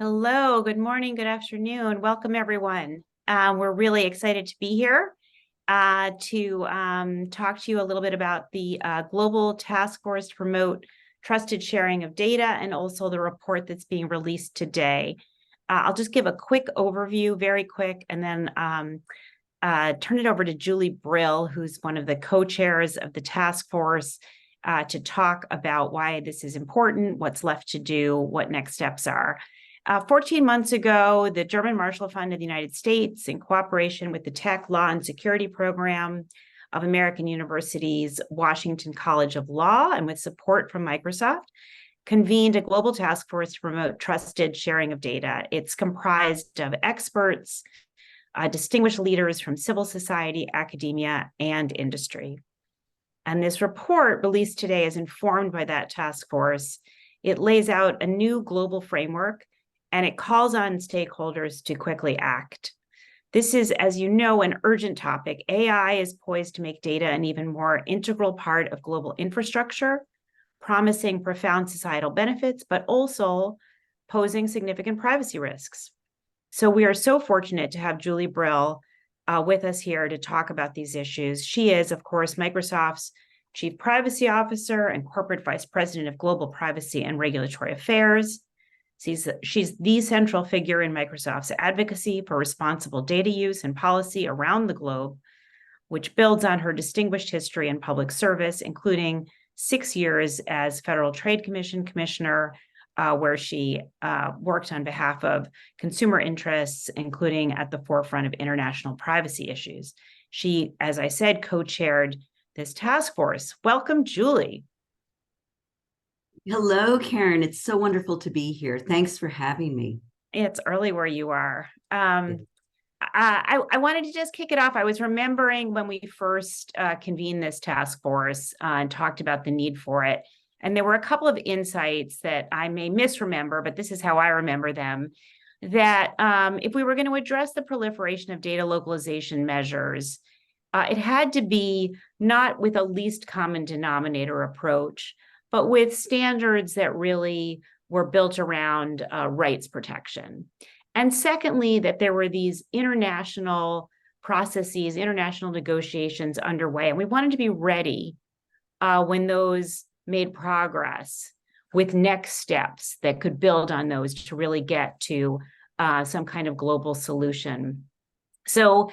Hello, good morning, good afternoon. Welcome, everyone. We're really excited to be here to talk to you a little bit about the Global Task Force to Promote Trusted Sharing of Data and also the report that's being released today. I'll just give a quick overview, very quick, and then turn it over to Julie Brill, who's one of the co-chairs of the task force, to talk about why this is important, what's left to do, what next steps are. 14 months ago, the German Marshall Fund of the United States, in cooperation with the Tech, Law, and Security Program of American University's Washington College of Law, and with support from Microsoft, convened a global task force to promote trusted sharing of data. It's comprised of experts, distinguished leaders from civil society, academia, and industry. And this report released today is informed by that task force. It lays out a new global framework, and it calls on stakeholders to quickly act. This is, as you know, an urgent topic. AI is poised to make data an even more integral part of global infrastructure, promising profound societal benefits, but also posing significant privacy risks. So we are so fortunate to have Julie Brill with us here to talk about these issues. She is, of course, Microsoft's Chief Privacy Officer and Corporate Vice President of Global Privacy and Regulatory Affairs. She's the central figure in Microsoft's advocacy for responsible data use and policy around the globe, which builds on her distinguished history in public service, including 6 years as Federal Trade Commission Commissioner, where she worked on behalf of consumer interests, including at the forefront of international privacy issues. She, as I said, co-chaired this task force. Welcome, Julie. Hello, Karen. It's so wonderful to be here. Thanks for having me. It's early where you are. I wanted to just kick it off. I was remembering when we first convened this task force and talked about the need for it. And there were a couple of insights that I may misremember, but this is how I remember them, that if we were going to address the proliferation of data localization measures, it had to be not with a least common denominator approach, but with standards that really were built around rights protection. And secondly, that there were these international processes, international negotiations underway, and we wanted to be ready when those made progress with next steps that could build on those to really get to some kind of global solution. So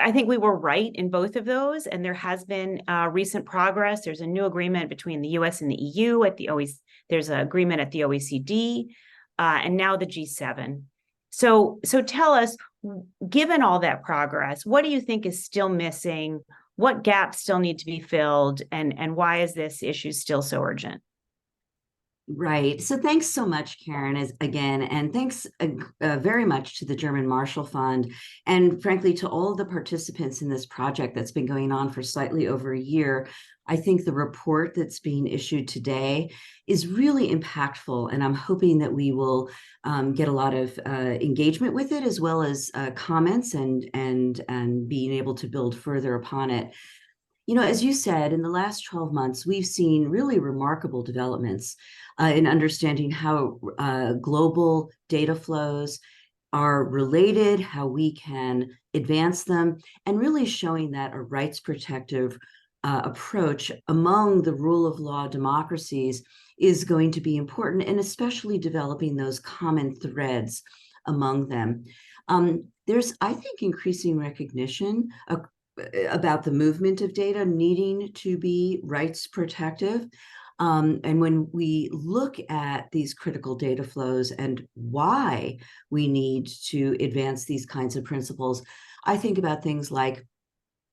I think we were right in both of those, and there has been recent progress. There's a new agreement between the US and the EU at the OECD. There's an agreement at the OECD, and now the G7. So tell us, given all that progress, what do you think is still missing? What gaps still need to be filled, and why is this issue still so urgent? Right. So thanks so much, Karen, again, and thanks very much to the German Marshall Fund, and frankly, to all of the participants in this project that's been going on for slightly over a year. I think the report that's being issued today is really impactful, and I'm hoping that we will get a lot of engagement with it, as well as comments and being able to build further upon it. You know, as you said, in the last 12 months, we've seen really remarkable developments in understanding how global data flows are related, how we can advance them, and really showing that a rights protective approach among the rule of law democracies is going to be important, and especially developing those common threads among them. There's, I think, increasing recognition about the movement of data needing to be rights protective. And when we look at these critical data flows and why we need to advance these kinds of principles, I think about things like,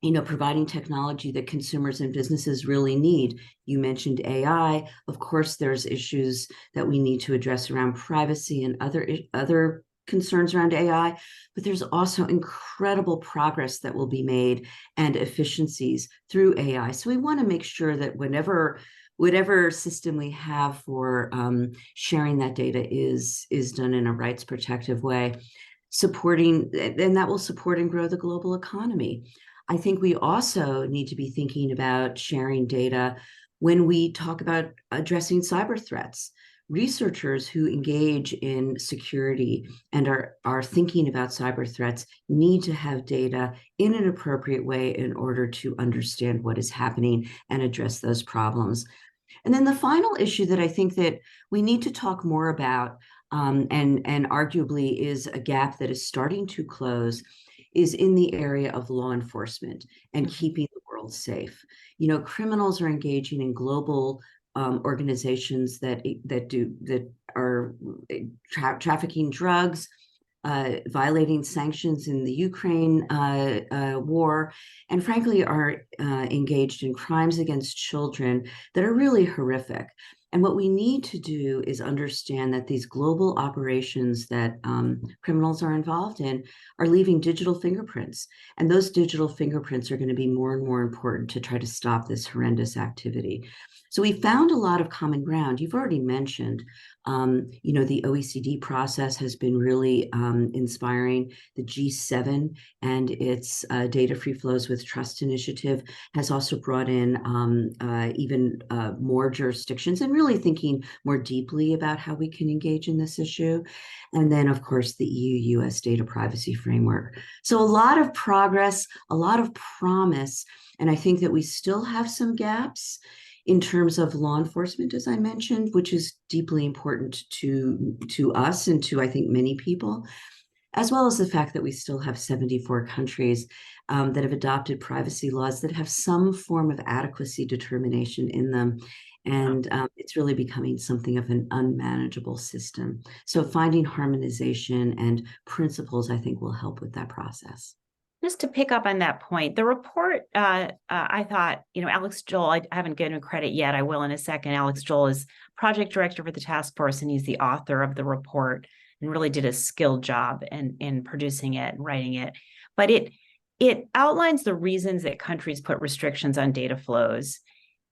you know, providing technology that consumers and businesses really need. You mentioned AI. Of course, there's issues that we need to address around privacy and other concerns around AI, but there's also incredible progress that will be made and efficiencies through AI. So we want to make sure that whatever system we have for sharing that data is done in a rights protective way, and that will support and grow the global economy. I think we also need to be thinking about sharing data when we talk about addressing cyber threats, researchers who engage in security and are thinking about cyber threats need to have data in an appropriate way in order to understand what is happening and address those problems. And then the final issue that I think that we need to talk more about, and arguably is a gap that is starting to close, is in the area of law enforcement and keeping the world safe. You know, criminals are engaging in global organizations that are trafficking drugs, violating sanctions in the Ukraine war, and frankly are engaged in crimes against children that are really horrific. And what we need to do is understand that these global operations that criminals are involved in are leaving digital fingerprints. And those digital fingerprints are going to be more and more important to try to stop this horrendous activity. So we found a lot of common ground. You've already mentioned, you know, the OECD process has been really inspiring. The G7 and its Data Free Flows with Trust initiative has also brought in even more jurisdictions and really thinking more deeply about how we can engage in this issue. And then, of course, the EU-US Data Privacy Framework. So a lot of progress, a lot of promise, and I think that we still have some gaps in terms of law enforcement, as I mentioned, which is deeply important to us and to, I think, many people, as well as the fact that we still have 74 countries that have adopted privacy laws that have some form of adequacy determination in them. And it's really becoming something of an unmanageable system. So finding harmonization and principles, I think, will help with that process. Just to pick up on that point, the report, I thought, you know, Alex Joel, I haven't given him credit yet. I will in a second. Alex Joel is project director for the task force, and he's the author of the report and really did a skilled job in producing it and writing it. But it outlines the reasons that countries put restrictions on data flows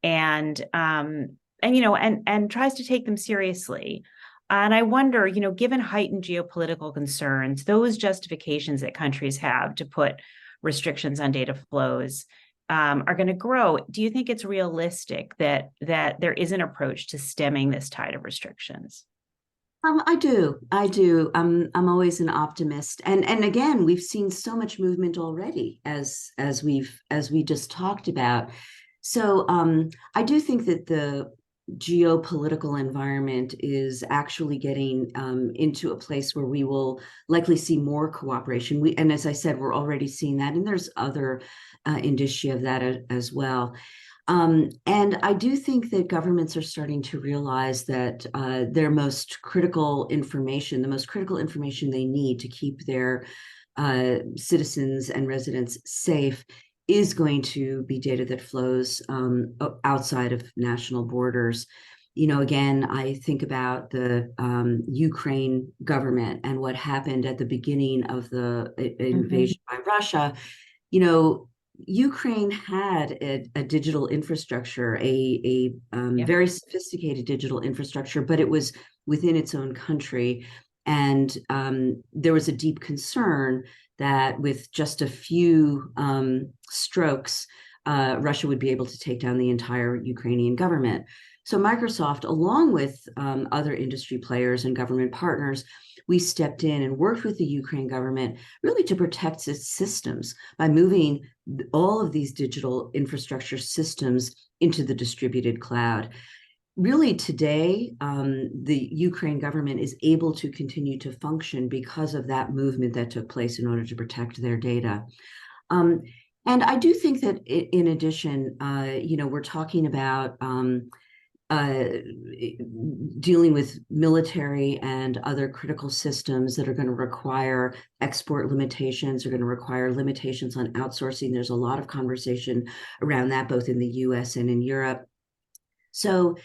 and you know, and tries to take them seriously. And I wonder, you know, given heightened geopolitical concerns, those justifications that countries have to put restrictions on data flows are going to grow. Do you think it's realistic that there is an approach to stemming this tide of restrictions? I do. I'm always an optimist, and again, we've seen so much movement already, as we just talked about. So I do think that the geopolitical environment is actually getting into a place where we will likely see more cooperation. And as I said, we're already seeing that, and there's other indicia of that as well. And I do think that governments are starting to realize that their most critical information, the most critical information they need to keep their citizens and residents safe, is going to be data that flows outside of national borders. You know, again, I think about the Ukraine government and what happened at the beginning of the invasion by Russia. You know, Ukraine had a digital infrastructure, a very sophisticated digital infrastructure, but it was within its own country. And there was a deep concern that with just a few strokes, Russia would be able to take down the entire Ukrainian government. So Microsoft, along with other industry players and government partners, we stepped in and worked with the Ukraine government really to protect its systems by moving all of these digital infrastructure systems into the distributed cloud. Really today, the Ukraine government is able to continue to function because of that movement that took place in order to protect their data. And I do think that in addition, you know, we're talking about dealing with military and other critical systems that are going to require export limitations, are going to require limitations on outsourcing. There's a lot of conversation around that, both in the US and in Europe. So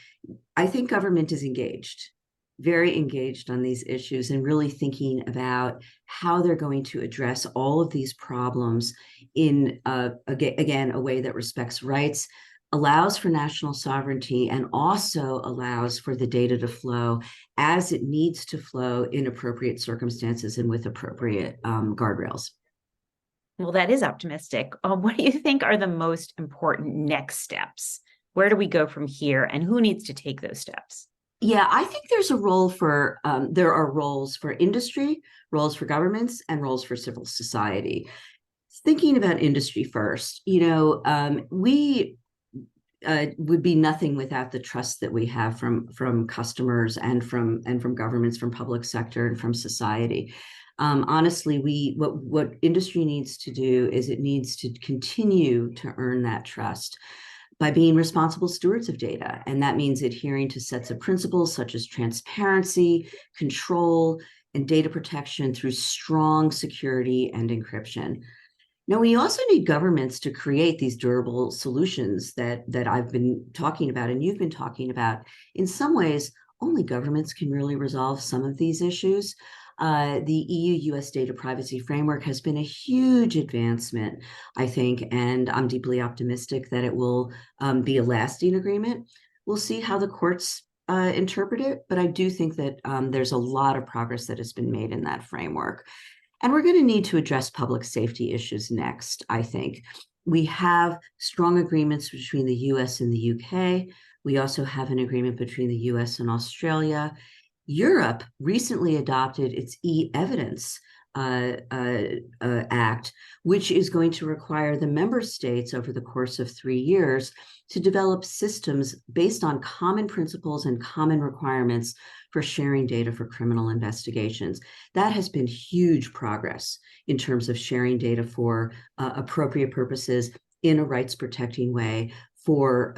I think government is engaged, very engaged on these issues and really thinking about how they're going to address all of these problems in, again, a way that respects rights, allows for national sovereignty, and also allows for the data to flow as it needs to flow in appropriate circumstances and with appropriate guardrails. Well, that is optimistic. What do you think are the most important next steps? Where do we go from here, and who needs to take those steps? Yeah, I think there's a role for, there are roles for industry, roles for governments, and roles for civil society. Thinking about industry first, we would be nothing without the trust that we have from customers and from governments, from public sector, and from society. Honestly, what industry needs to do is it needs to continue to earn that trust by being responsible stewards of data. And that means adhering to sets of principles such as transparency, control, and data protection through strong security and encryption. Now, we also need governments to create these durable solutions that I've been talking about and you've been talking about. In some ways, only governments can really resolve some of these issues. The EU-US data privacy framework has been a huge advancement, I think, and I'm deeply optimistic that it will be a lasting agreement. We'll see how the courts interpret it, but I do think that there's a lot of progress that has been made in that framework. And we're going to need to address public safety issues next, I think. We have strong agreements between the US and the UK. We also have an agreement between the US and Australia. Europe recently adopted its e-evidence Act, which is going to require the member states over the course of 3 years to develop systems based on common principles and common requirements for sharing data for criminal investigations. That has been huge progress in terms of sharing data for appropriate purposes in a rights protecting way for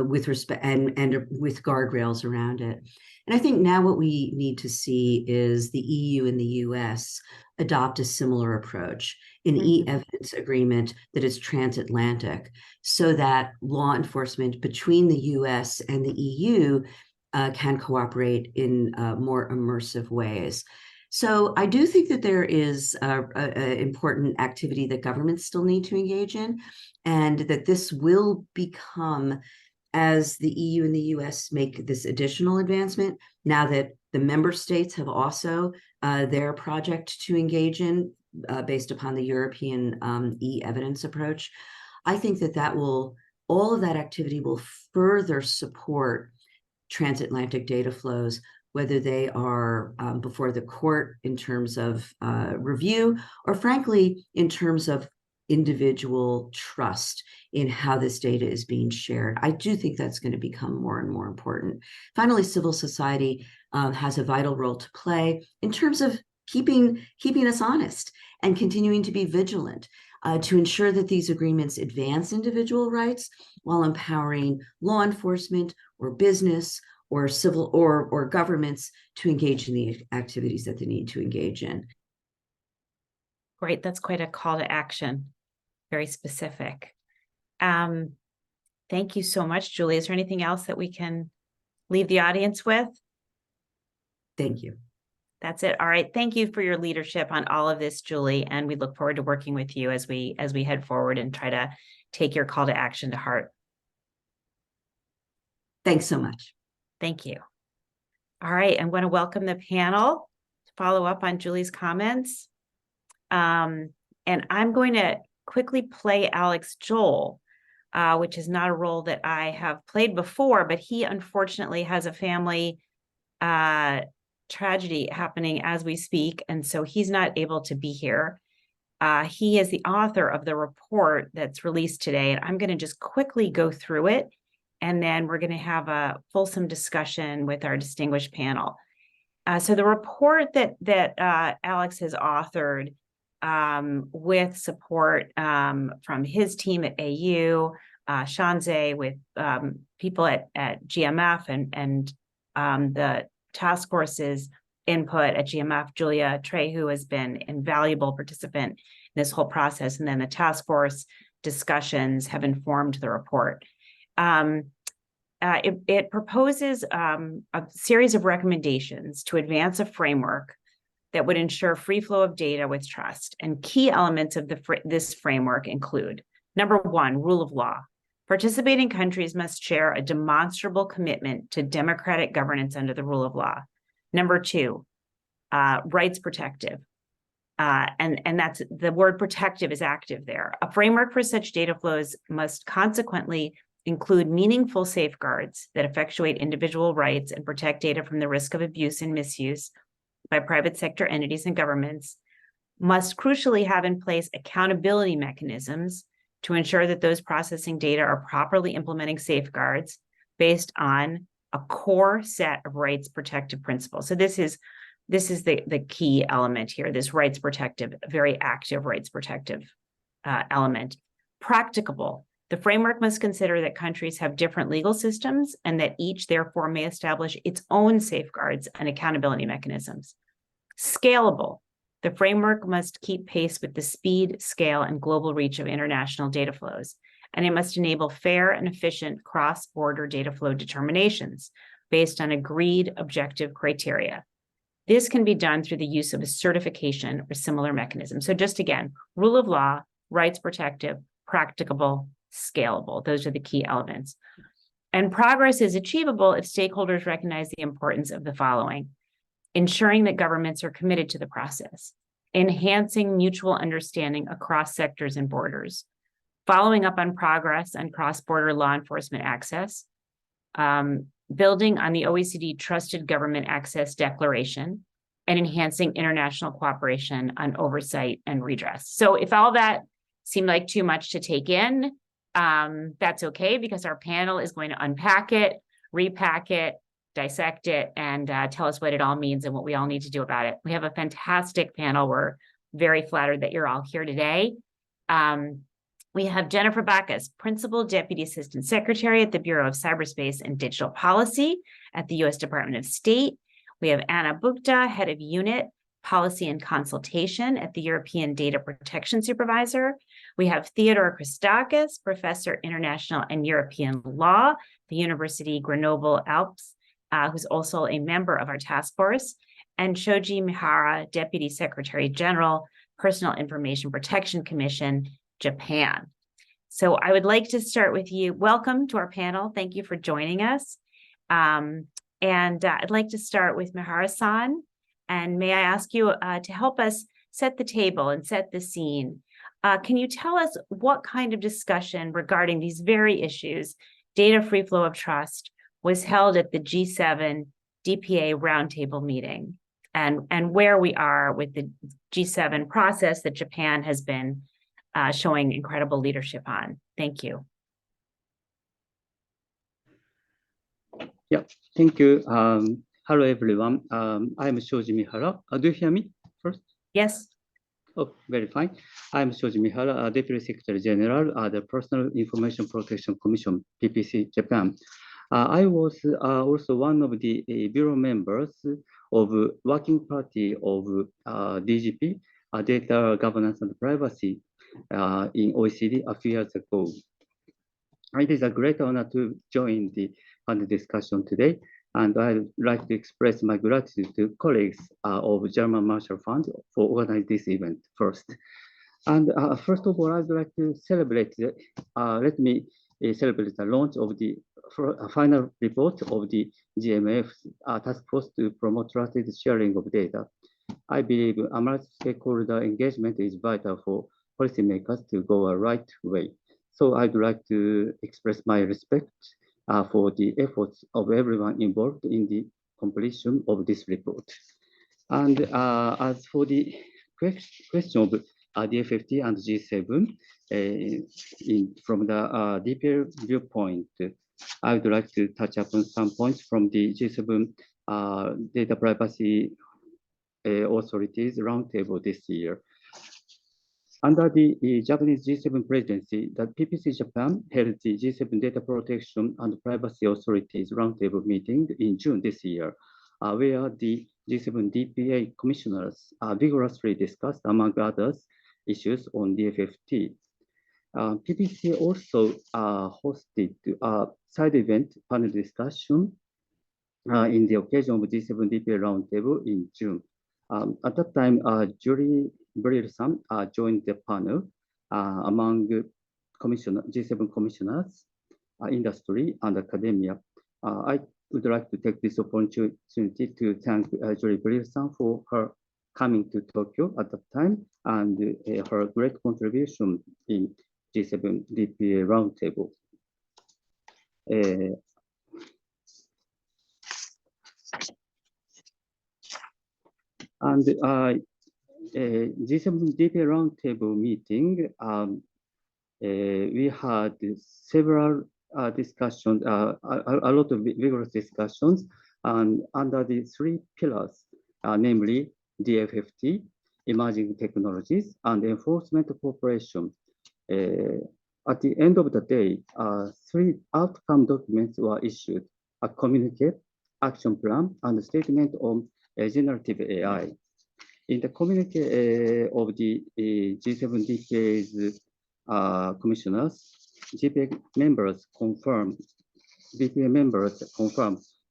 with respect and with guardrails around it. And I think now what we need to see is the EU and the US adopt a similar approach, an e-evidence agreement that is transatlantic, so that law enforcement between the US and the EU can cooperate in more immersive ways. So I do think that there is important activity that governments still need to engage in, and that this will become, as the EU and the US make this additional advancement, now that the member states have also their project to engage in based upon the European e-evidence approach, I think that all of that activity will further support transatlantic data flows, whether they are before the court in terms of review, or frankly, in terms of individual trust in how this data is being shared. I do think that's going to become more and more important. Finally, civil society has a vital role to play in terms of keeping us honest and continuing to be vigilant to ensure that these agreements advance individual rights while empowering law enforcement or business or civil or governments to engage in the activities that they need to engage in. Great, that's quite a call to action. Very specific. Thank you so much, Julie. Is there anything else that we can leave the audience with? Thank you. That's it. All right. Thank you for your leadership on all of this, Julie. And we look forward to working with you as we head forward and try to take your call to action to heart. Thanks so much. Thank you. All right. I'm going to welcome the panel to follow up on Julie's comments. And I'm going to quickly play Alex Joel, which is not a role that I have played before, but he unfortunately has a family tragedy happening as we speak, and so he's not able to be here. He is the author of the report that's released today, and I'm going to just quickly go through it, and then we're going to have a fulsome discussion with our distinguished panel. So the report that Alex has authored with support from his team at AU, Shanze, with people at GMF and the task force's input at GMF, Julia Trey, who has been an invaluable participant in this whole process, and then the task force discussions have informed the report. It proposes a series of recommendations to advance a framework that would ensure free flow of data with trust. And key elements of this framework include, number one, rule of law. Participating countries must share a demonstrable commitment to democratic governance under the rule of law. Number two, rights protective. And that's the word protective is active there. A framework for such data flows must consequently include meaningful safeguards that effectuate individual rights and protect data from the risk of abuse and misuse by private sector entities and governments, must crucially have in place accountability mechanisms to ensure that those processing data are properly implementing safeguards based on a core set of rights protective principles. So this is the key element here, this rights protective, very active rights protective element. Practicable. The framework must consider that countries have different legal systems and that each therefore may establish its own safeguards and accountability mechanisms. Scalable. The framework must keep pace with the speed, scale, and global reach of international data flows, and it must enable fair and efficient cross-border data flow determinations based on agreed objective criteria. This can be done through the use of a certification or similar mechanism. So just again, rule of law, rights protective, practicable, scalable. Those are the key elements. And progress is achievable if stakeholders recognize the importance of the following: ensuring that governments are committed to the process, enhancing mutual understanding across sectors and borders, following up on progress on cross-border law enforcement access, building on the OECD Trusted Government Access Declaration, and enhancing international cooperation on oversight and redress. So if all that seemed like too much to take in, that's okay, because our panel is going to unpack it, repack it, dissect it, and tell us what it all means and what we all need to do about it. We have a fantastic panel. We're very flattered that you're all here today. We have Jennifer Bachus, Principal Deputy Assistant Secretary at the Bureau of Cyberspace and Digital Policy at the U.S. Department of State. We have Anna Buchta, Head of Unit, Policy and Consultation at the European Data Protection Supervisor. We have Theodore Christakis, Professor International and European Law, the University Grenoble, Alpes, who's also a member of our task force, and Shoji Mihara, Deputy Secretary General, Personal Information Protection Commission, Japan. So I would like to start with you. Welcome to our panel. Thank you for joining us. I'd like to start with Mihara-san. And may I ask you to help us set the table and set the scene? Can you tell us what kind of discussion regarding these very issues, data free flow of trust, was held at the G7 DPA roundtable meeting, and where we are with the G7 process that Japan has been showing incredible leadership on? Thank you. Yeah, thank you. Hello, everyone. I'm Shoji Mihara. Do you hear me first? Yes. Oh, very fine. I'm Shoji Mihara, Deputy Secretary General at the Personal Information Protection Commission, PPC, Japan. I was also one of the bureau members of Working Party of DGP, Data Governance and Privacy, in OECD a few years ago. It is a great honor to join the panel discussion today, and I'd like to express my gratitude to colleagues of German Marshall Fund for organizing this event first. And first of all, I'd like to celebrate, let me celebrate the launch of the final report of the GMF task force to promote trusted sharing of data. I believe a multi-stakeholder engagement is vital for policymakers to go a right way. So I'd like to express my respect for the efforts of everyone involved in the completion of this report. And as for the question of DFFT and G7, from the DPL viewpoint, I would like to touch upon some points from the G7 data privacy authorities roundtable this year. Under the Japanese G7 presidency, the PPC Japan held the G7 Data Protection and Privacy Authorities Roundtable meeting in June this year, where the G7 DPA commissioners vigorously discussed, among others, issues on DFFT. PPC also hosted a side event panel discussion in the occasion of G7 DPA Roundtable in June. At that time, Julie Brill-san joined the panel among G7 commissioners, industry, and academia. I would like to take this opportunity to thank Julie Brill-san for her coming to Tokyo at that time and her great contribution in G7 DPA Roundtable. And G7DP roundtable meeting, we had several discussions, a lot of vigorous discussions, and under the three pillars, namely DFFT, emerging technologies, and enforcement cooperation. At the end of the day, three outcome documents were issued: a communique, action plan, and a statement on generative AI. In the communique of the G7DPA's commissioners, BPA members confirmed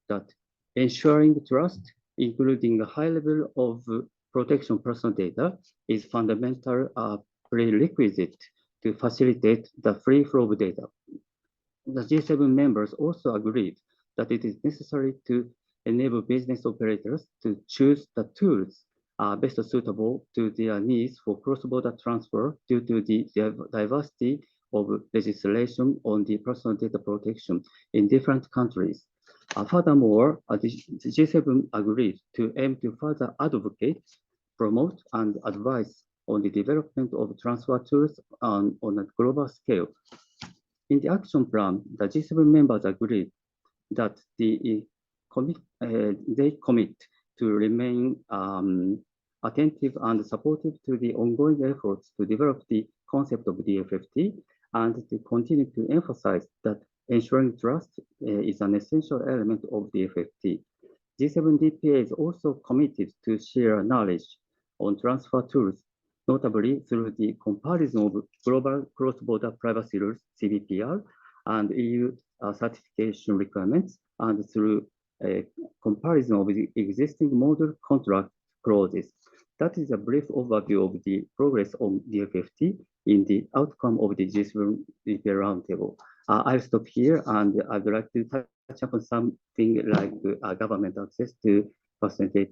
that ensuring trust, including a high level of protection of personal data, is fundamental prerequisite to facilitate the free flow of data. The G7 members also agreed that it is necessary to enable business operators to choose the tools best suitable to their needs for cross-border transfer due to the diversity of legislation on the personal data protection in different countries. Furthermore, the G7 agreed to aim to further advocate, promote, and advise on the development of transfer tools on a global scale. In the action plan, the G7 members agreed that they commit to remain attentive and supportive to the ongoing efforts to develop the concept of DFFT and to continue to emphasize that ensuring trust is an essential element of DFFT. G7DPA is also committed to share knowledge on transfer tools, notably through the comparison of global cross-border privacy rules, CBPR, and EU certification requirements, and through a comparison of the existing model contract clauses. That is a brief overview of the progress on DFFT in the outcome of the G7DPA roundtable. I'll stop here, and I'd like to touch upon something like government access to personal data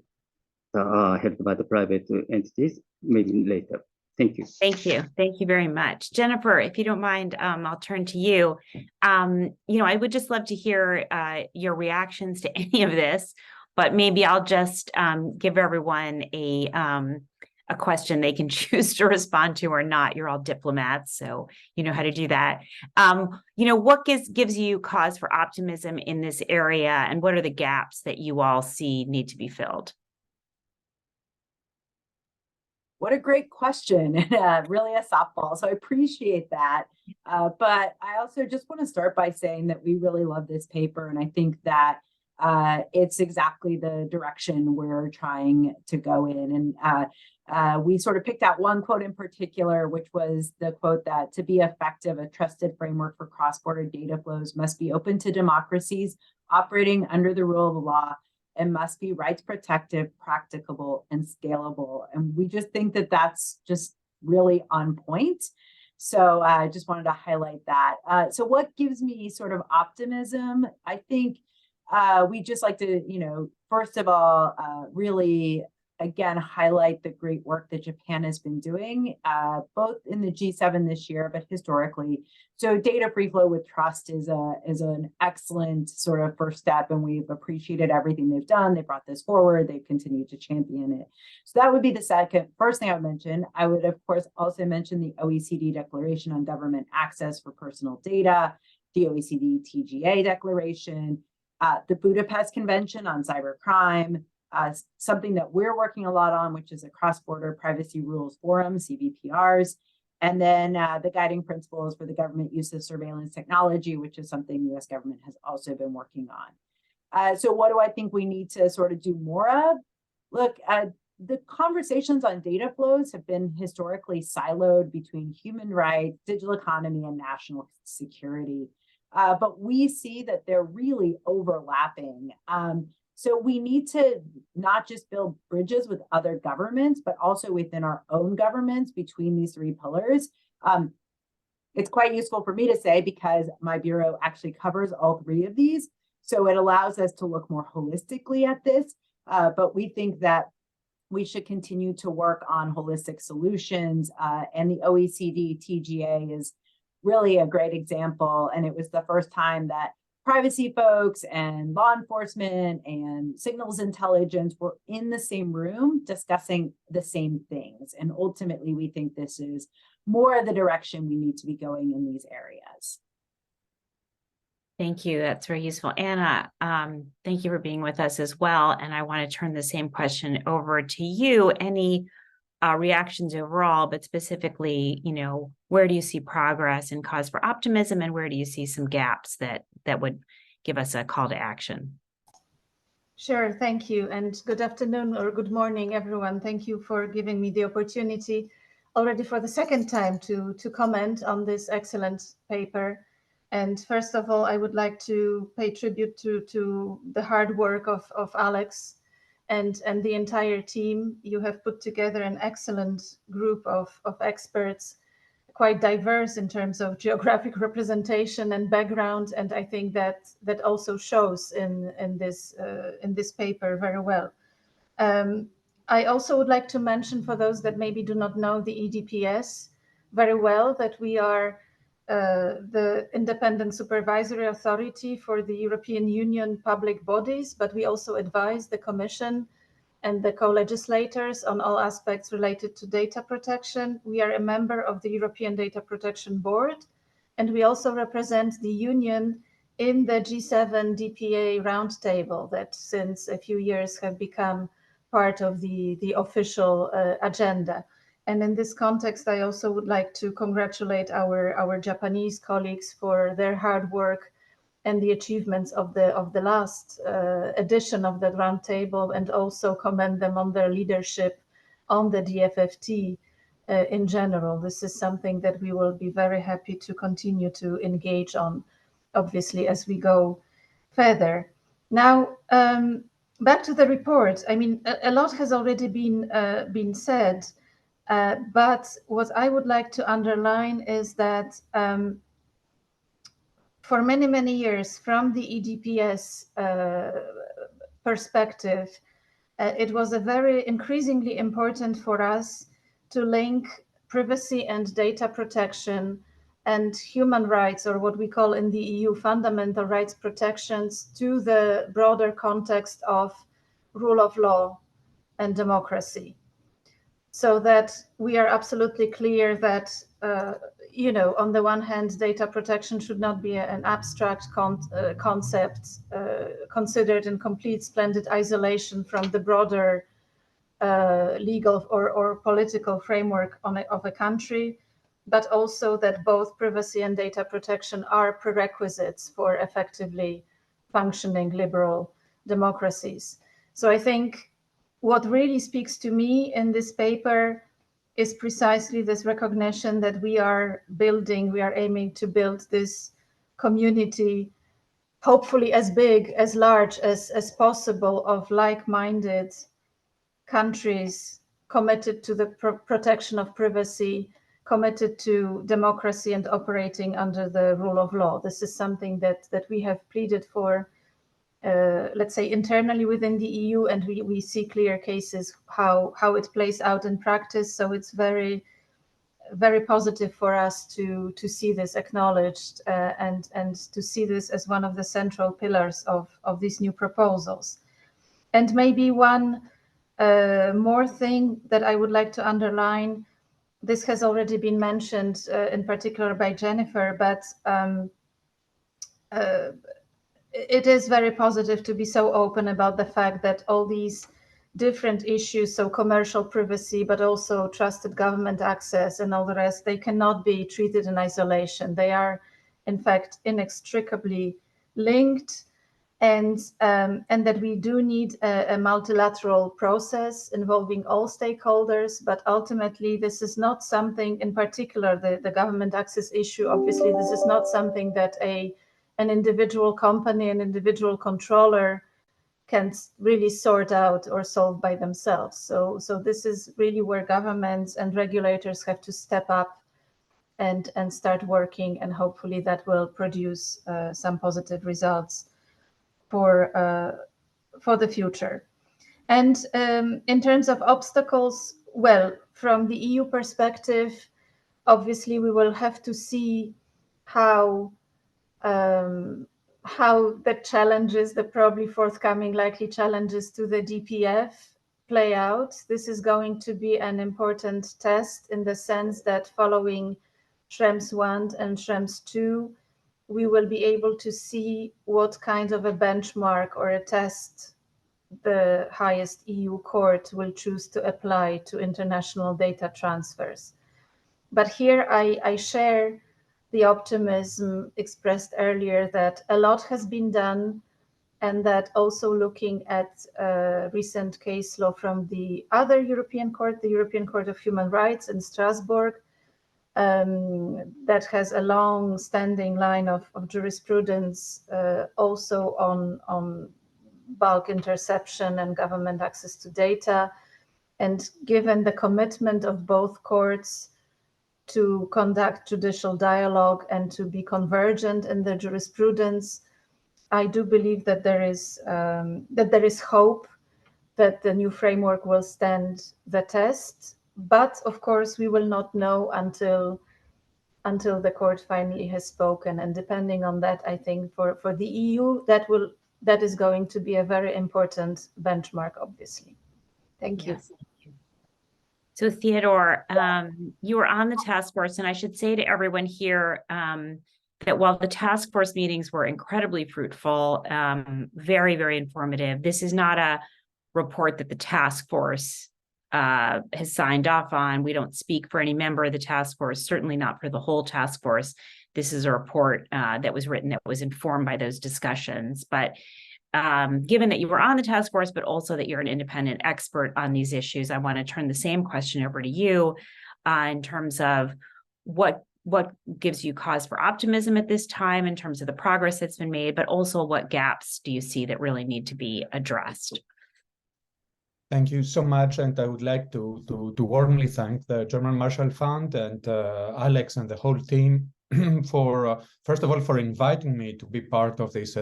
held by the private entities, maybe later. Thank you. Thank you. Thank you very much. Jennifer, if you don't mind, I'll turn to you. I would just love to hear your reactions to any of this, but maybe I'll just give everyone a question they can choose to respond to or not. You're all diplomats, so you know how to do that. What gives you cause for optimism in this area, and what are the gaps that you all see need to be filled? What a great question, and really a softball, so I appreciate that. But I also just want to start by saying that we really love this paper, and I think that it's exactly the direction we're trying to go in. And we sort of picked out one quote in particular, which was the quote that to be effective, a trusted framework for cross-border data flows must be open to democracies operating under the rule of the law, and must be rights protective, practicable, and scalable. And we just think that that's just really on point. So I just wanted to highlight that. So what gives me sort of optimism? I think we just like to, first of all, really, again, highlight the great work that Japan has been doing, both in the G7 this year, but historically. So data free flow with trust is an excellent sort of first step, and we've appreciated everything they've done. They brought this forward. They've continued to champion it. So that would be the first thing I would mention. I would, of course, also mention the OECD Declaration on Government Access for Personal Data, the OECD TGA Declaration, the Budapest Convention on Cybercrime, something that we're working a lot on, which is a cross-border privacy rules forum, CBPRs, and then the guiding principles for the government use of surveillance technology, which is something the US government has also been working on. So what do I think we need to sort of do more of? Look, the conversations on data flows have been historically siloed between human rights, digital economy, and national security. But we see that they're really overlapping. So we need to not just build bridges with other governments, but also within our own governments between these three pillars. It's quite useful for me to say because my bureau actually covers all three of these. So it allows us to look more holistically at this. But we think that we should continue to work on holistic solutions. And the OECD TGA is really a great example. And it was the first time that privacy folks and law enforcement and signals intelligence were in the same room discussing the same things. And ultimately, we think this is more the direction we need to be going in these areas. Thank you. That's very useful. Anna, thank you for being with us as well. And I want to turn the same question over to you. Any reactions overall, but specifically, where do you see progress and cause for optimism, and where do you see some gaps that would give us a call to action? Sure, thank you, and good afternoon or good morning, everyone. Thank you for giving me the opportunity already for the second time to comment on this excellent paper. And first of all, I would like to pay tribute to the hard work of Alex and the entire team. You have put together an excellent group of experts, quite diverse in terms of geographic representation and background, and I think that also shows in this paper very well. I also would like to mention, for those that maybe do not know the EDPS very well, that we are the independent supervisory authority for the European Union public bodies, but we also advise the Commission and the co-legislators on all aspects related to data protection. We are a member of the European Data Protection Board, and we also represent the Union in the G7 DPA roundtable that since a few years have become part of the official agenda. And in this context, I also would like to congratulate our Japanese colleagues for their hard work and the achievements of the last edition of the roundtable, and also commend them on their leadership on the DFFT in general. This is something that we will be very happy to continue to engage on, obviously, as we go further. Now, back to the report. I mean, a lot has already been said, but what I would like to underline is that for many, many years, from the EDPS perspective, it was a very increasingly important for us to link privacy and data protection and human rights, or what we call in the EU fundamental rights protections, to the broader context of rule of law and democracy. So that we are absolutely clear that, on the one hand, data protection should not be an abstract concept considered in complete splendid isolation from the broader legal or political framework of a country, but also that both privacy and data protection are prerequisites for effectively functioning liberal democracies. So I think what really speaks to me in this paper is precisely this recognition that we are aiming to build this community, hopefully as big, as large as possible, of like-minded countries committed to the protection of privacy, committed to democracy and operating under the rule of law. This is something that we have pleaded for, let's say, internally within the EU, and we see clear cases how it plays out in practice. So it's very, very positive for us to see this acknowledged and to see this as one of the central pillars of these new proposals. And maybe one more thing that I would like to underline, this has already been mentioned in particular by Jennifer, but it is very positive to be so open about the fact that all these different issues, so commercial privacy, but also trusted government access and all the rest, they cannot be treated in isolation. They are, in fact, inextricably linked, and that we do need a multilateral process involving all stakeholders. But ultimately, this is not something, in particular, the government access issue, obviously, this is not something that an individual company, an individual controller can really sort out or solve by themselves. So this is really where governments and regulators have to step up and start working, and hopefully that will produce some positive results for the future. And in terms of obstacles, well, from the EU perspective, obviously we will have to see how how the challenges, the probably forthcoming likely challenges to the DPF play out. This is going to be an important test in the sense that following Schrems 1 and Schrems 2, we will be able to see what kind of a benchmark or a test the highest EU court will choose to apply to international data transfers. But here I share the optimism expressed earlier that a lot has been done, and that also looking at recent case law from the other European Court, the European Court of Human Rights in Strasbourg, that has a long-standing line of jurisprudence also on bulk interception and government access to data. And given the commitment of both courts to conduct judicial dialogue and to be convergent in the jurisprudence, I do believe that there is hope that the new framework will stand the test. But of course, we will not know until the court finally has spoken. And depending on that, I think for the EU, that is going to be a very important benchmark, obviously. Thank you. Yes. So Theodore, you were on the task force, and I should say to everyone here that while the task force meetings were incredibly fruitful, very, very informative, this is not a report that the task force has signed off on. We don't speak for any member of the task force, certainly not for the whole task force. This is a report that was written that was informed by those discussions. But given that you were on the task force, but also that you're an independent expert on these issues, I want to turn the same question over to you in terms of what gives you cause for optimism at this time in terms of the progress that's been made, but also what gaps do you see that really need to be addressed? Thank you so much, and I would like to warmly thank the German Marshall Fund and Alex and the whole team for, first of all, for inviting me to be part of this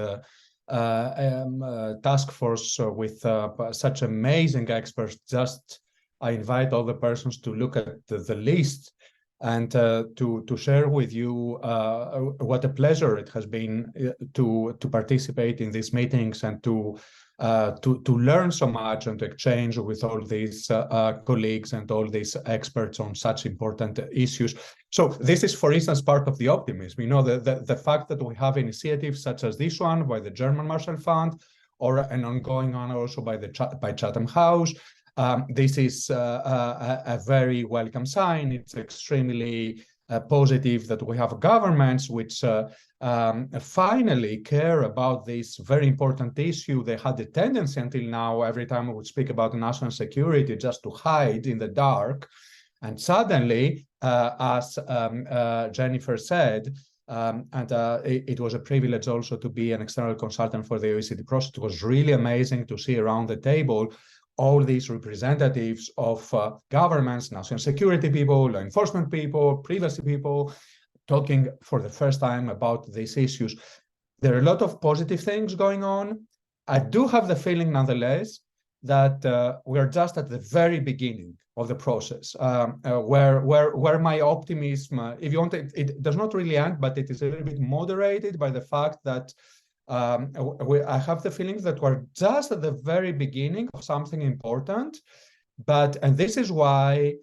task force with such amazing experts. I invite all the persons to look at the list and to share with you what a pleasure it has been to participate in these meetings and to learn so much and to exchange with all these colleagues and all these experts on such important issues. So this is, for instance, part of the optimism. You know, the fact that we have initiatives such as this one by the German Marshall Fund, or an ongoing one also by Chatham House. This is a very welcome sign. It's extremely positive that we have governments which finally care about this very important issue. They had the tendency until now, every time we would speak about national security, just to hide in the dark. And suddenly, as Jennifer said, it was a privilege also to be an external consultant for the OECD process. It was really amazing to see around the table all these representatives of governments, national security people, law enforcement people, privacy people, talking for the first time about these issues. There are a lot of positive things going on. I do have the feeling, nonetheless, that we are just at the very beginning of the process, where my optimism, if you want, it does not really end, but it is a little bit moderated by the fact that I have the feeling that we're just at the very beginning of something important. And this is why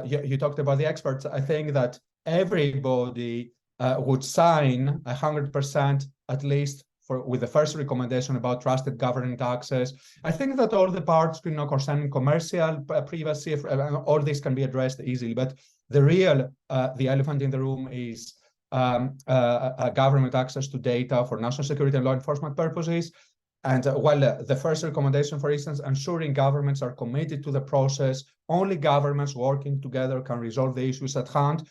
you talked about the experts. I think that everybody would sign 100% at least with the first recommendation about trusted government access. I think that all the parts, concerning commercial privacy, all this can be addressed easily. But the elephant in the room is government access to data for national security and law enforcement purposes. And while the first recommendation, for instance, ensuring governments are committed to the process, only governments working together can resolve the issues at hand.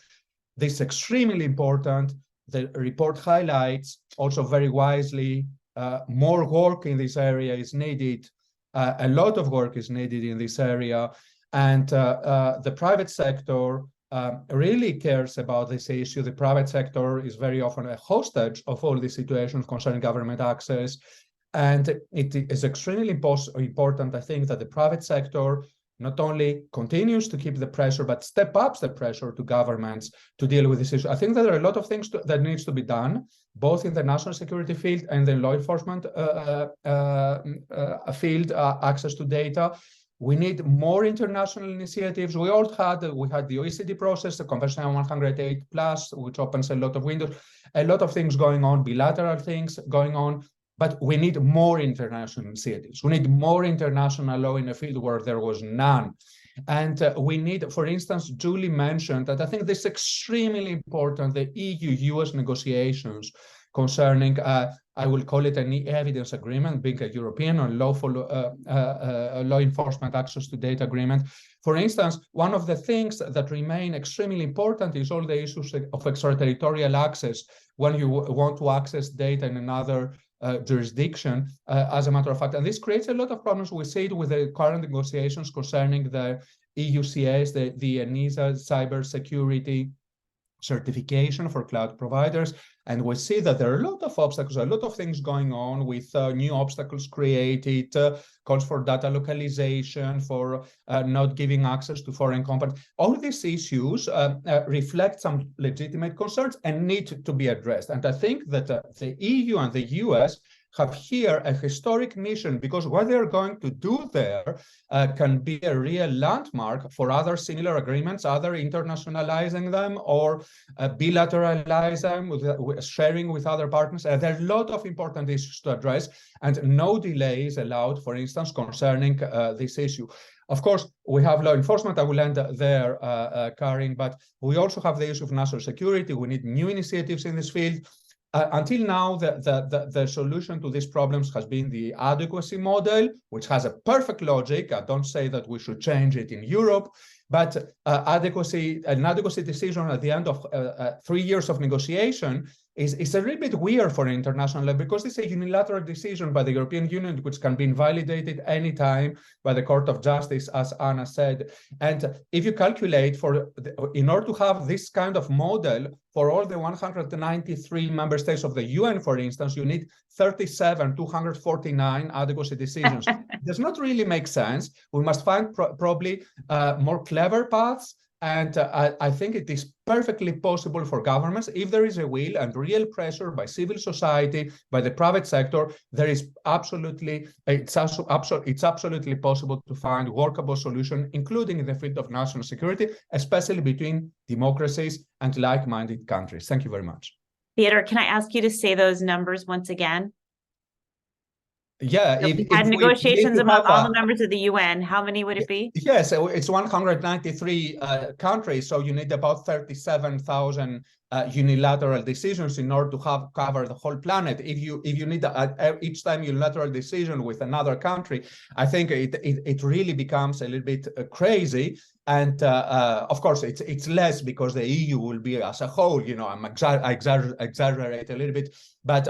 This is extremely important. The report highlights also very wisely more work in this area is needed. A lot of work is needed in this area. And the private sector really cares about this issue. The private sector is very often a hostage of all these situations concerning government access. And it is extremely important, I think, that the private sector not only continues to keep the pressure, but step up the pressure to governments to deal with this issue. I think that there are a lot of things that needs to be done, both in the national security field and the law enforcement field, access to data. We need more international initiatives. We had the OECD process, the Convention 108 plus, which opens a lot of windows, a lot of things going on, bilateral things going on. But we need more international initiatives. We need more international law in a field where there was none. And we need, for instance, Julie mentioned that I think this is extremely important, the EU-US negotiations concerning, I will call it an evidence agreement, being a European or lawful law enforcement access to data agreement. For instance, one of the things that remain extremely important is all the issues of extraterritorial access when you want to access data in another jurisdiction, as a matter of fact. And this creates a lot of problems. We see it with the current negotiations concerning the EUCS, the ENISA cybersecurity certification for cloud providers. And we see that there are a lot of obstacles, a lot of things going on with new obstacles created, calls for data localization, for not giving access to foreign companies. All these issues reflect some legitimate concerns and need to be addressed. And I think that the EU and the US have here a historic mission, because what they're going to do there can be a real landmark for other similar agreements, either internationalizing them or bilateralize them, with sharing with other partners. There are a lot of important issues to address, and no delay is allowed, for instance, concerning this issue. Of course, we have law enforcement. I will end there, Karin, but we also have the issue of national security. We need new initiatives in this field. Until now, the solution to these problems has been the adequacy model, which has a perfect logic. I don't say that we should change it in Europe, but an adequacy decision at the end of 3 years of negotiation is a little bit weird for international law, because it's a unilateral decision by the European Union, which can be invalidated anytime by the Court of Justice, as Anna said. And if you calculate in order to have this kind of model for all the 193 member states of the UN, for instance, you need 249 adequacy decisions. It does not really make sense. We must find probably more clever paths. And I think it is perfectly possible for governments, if there is a will and real pressure by civil society, by the private sector, it's absolutely possible to find workable solution, including in the field of national security, especially between democracies and like-minded countries. Thank you very much. Theodore, can I ask you to say those numbers once again? Yeah, So we had negotiations among all the members of the UN. How many would it be? Yes, it's 193 countries, so you need about 37,000 unilateral decisions in order to cover the whole planet. If you need each time unilateral decision with another country, I think it really becomes a little bit crazy. And of course, it's less because the EU will be as a whole. You know, I exaggerate a little bit, but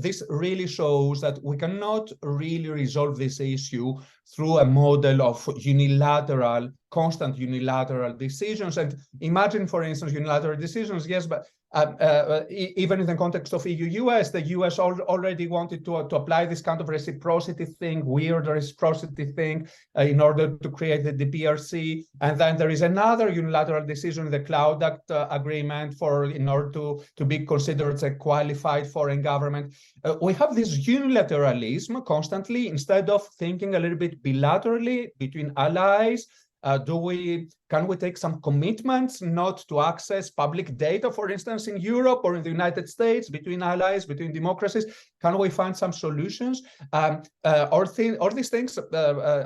this really shows that we cannot really resolve this issue through a model of constant unilateral decisions. And imagine, for instance, unilateral decisions, yes, but even in the context of EU-US, the US already wanted to apply this kind of reciprocity thing, weird reciprocity thing, in order to create the DPRC. And then there is another unilateral decision in the Cloud Act agreement in order to be considered as a qualified foreign government. We have this unilateralism constantly, instead of thinking a little bit bilaterally between allies. Can we take some commitments not to access public data, for instance, in Europe or in the United States, between allies, between democracies? Can we find some solutions? All these things,